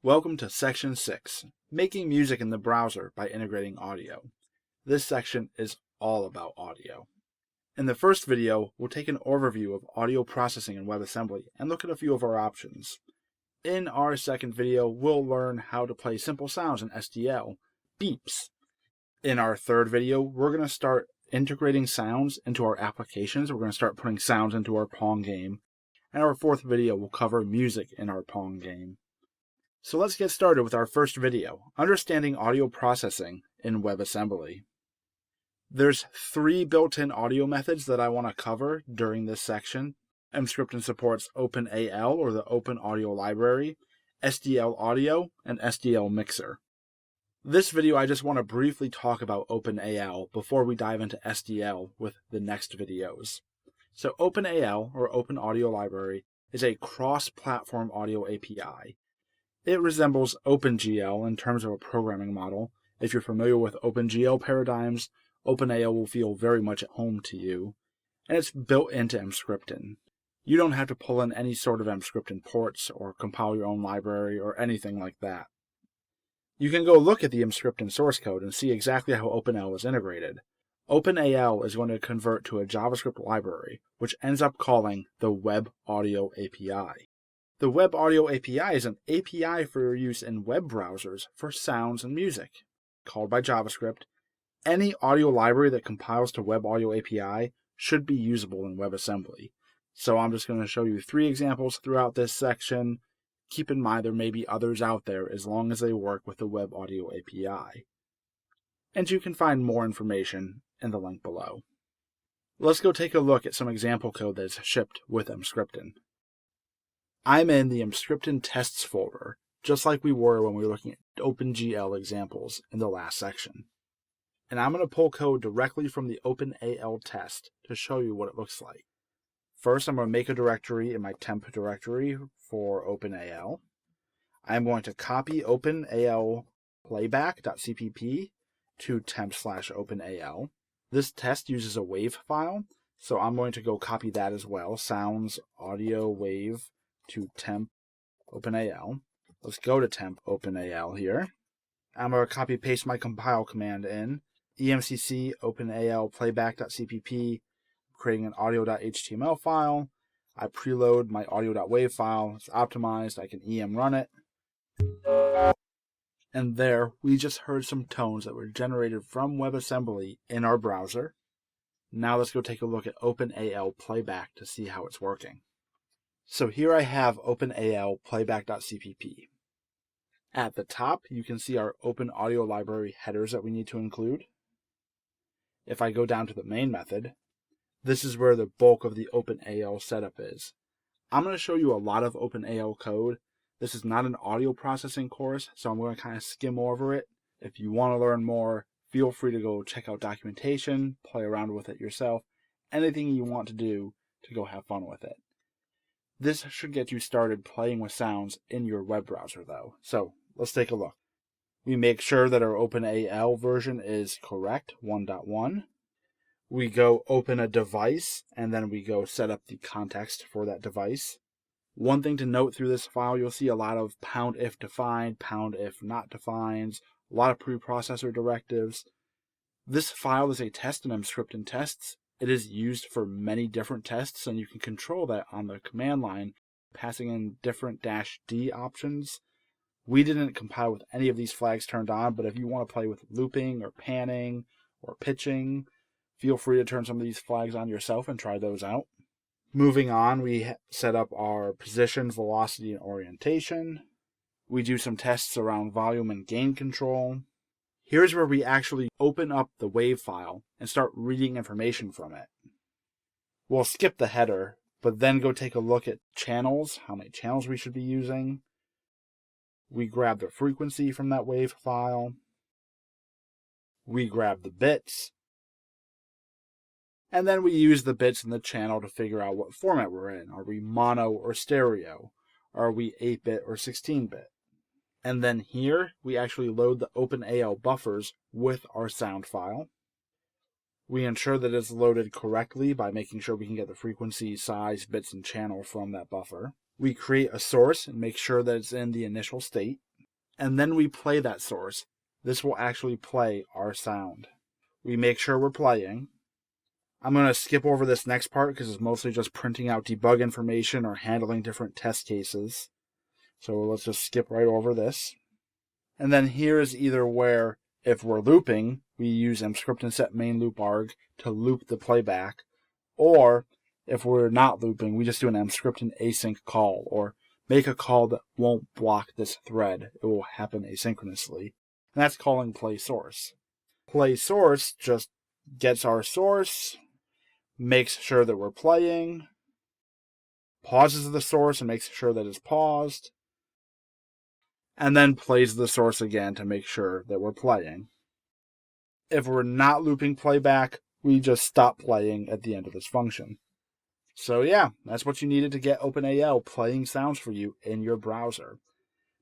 Welcome to Section 6, Making Music in the Browser by Integrating Audio. This section is all about audio. In the first video, we'll take an overview of audio processing in WebAssembly and look at a few of our options. In our second video, we'll learn how to play simple sounds in SDL, beeps. In our third video, we're going to start integrating sounds into our applications. We're going to start putting sounds into our Pong game. And our fourth video will cover music in our Pong game. So let's get started with our first video, Understanding Audio Processing in WebAssembly. There's 3 built-in audio methods that I want to cover during this section. Emscripten supports OpenAL, or the Open Audio Library, SDL Audio, and SDL Mixer. This video I just want to briefly talk about OpenAL before we dive into SDL with the next videos. So OpenAL, or Open Audio Library, is a cross-platform audio API. It resembles OpenGL in terms of a programming model. If you're familiar with OpenGL paradigms, OpenAL will feel very much at home to you. And it's built into Emscripten. You don't have to pull in any sort of Emscripten ports or compile your own library or anything like that. You can go look at the Emscripten source code and see exactly how OpenAL is integrated. OpenAL is going to convert to a JavaScript library, which ends up calling the Web Audio API. The Web Audio API is an API for use in web browsers for sounds and music. Called by JavaScript, any audio library that compiles to Web Audio API should be usable in WebAssembly. So I'm just going to show you 3 examples throughout this section. Keep in mind there may be others out there as long as they work with the Web Audio API. And you can find more information in the link below. Let's go take a look at some example code that's shipped with Emscripten. I'm in the Emscripten tests folder, just like we were when we were looking at OpenGL examples in the last section. And I'm going to pull code directly from the OpenAL test to show you what it looks like. First, I'm going to make a directory in my temp directory for OpenAL. I'm going to copy OpenAL playback.cpp to temp/OpenAL. This test uses a WAV file, so I'm going to go copy that as well, sounds audio wave to temp OpenAL. Let's go to temp OpenAL here. I'm going to copy paste my compile command in, emcc OpenAL playback.cpp, creating an audio.html file. I preload my audio.wav file. It's optimized. I can em run it. And there, we just heard some tones that were generated from WebAssembly in our browser. Now let's go take a look at OpenAL playback to see how it's working. So here I have OpenAL playback.cpp. At the top, you can see our Open Audio Library headers that we need to include. If I go down to the main method, this is where the bulk of the OpenAL setup is. I'm going to show you a lot of OpenAL code. This is not an audio processing course, so I'm going to kind of skim over it. If you want to learn more, feel free to go check out documentation, play around with it yourself, anything you want to do to go have fun with it. This should get you started playing with sounds in your web browser though. So let's take a look. We make sure that our OpenAL version is correct, 1.1. We go open a device and then we go set up the context for that device. One thing to note through this file, you'll see a lot of #if defined, #if not defined, a lot of preprocessor directives. This file is a test in Emscripten tests. It is used for many different tests, and you can control that on the command line, passing in different -d options. We didn't compile with any of these flags turned on, but if you want to play with looping or panning or pitching, feel free to turn some of these flags on yourself and try those out. Moving on, we set up our position, velocity, and orientation. We do some tests around volume and gain control. Here's where we actually open up the WAV file and start reading information from it. We'll skip the header, but then go take a look at channels, how many channels we should be using. We grab the frequency from that WAV file. We grab the bits. And then we use the bits in the channel to figure out what format we're in. Are we mono or stereo? Are we 8-bit or 16-bit? And then here, we actually load the OpenAL buffers with our sound file. We ensure that it's loaded correctly by making sure we can get the frequency, size, bits, and channel from that buffer. We create a source and make sure that it's in the initial state. and then we play that source, this will actually play our sound. We make sure we're playing. I'm going to skip over this next part because it's mostly just printing out debug information or handling different test cases. So let's just skip right over this. And then here is either where, if we're looping, we use mscript and set main loop arg to loop the playback, or if we're not looping, we just do an mscript and async call, or make a call that won't block this thread. It will happen asynchronously. And that's calling play source. Play source just gets our source, makes sure that we're playing, pauses the source and makes sure that it's paused, and then plays the source again to make sure that we're playing. If we're not looping playback, we just stop playing at the end of this function. So yeah, that's what you needed to get OpenAL playing sounds for you in your browser.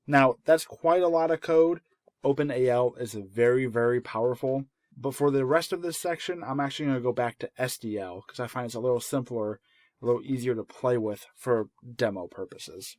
Now, that's quite a lot of code. OpenAL is very, very powerful. But for the rest of this section, I'm actually going to go back to SDL because I find it's a little simpler, a little easier to play with for demo purposes.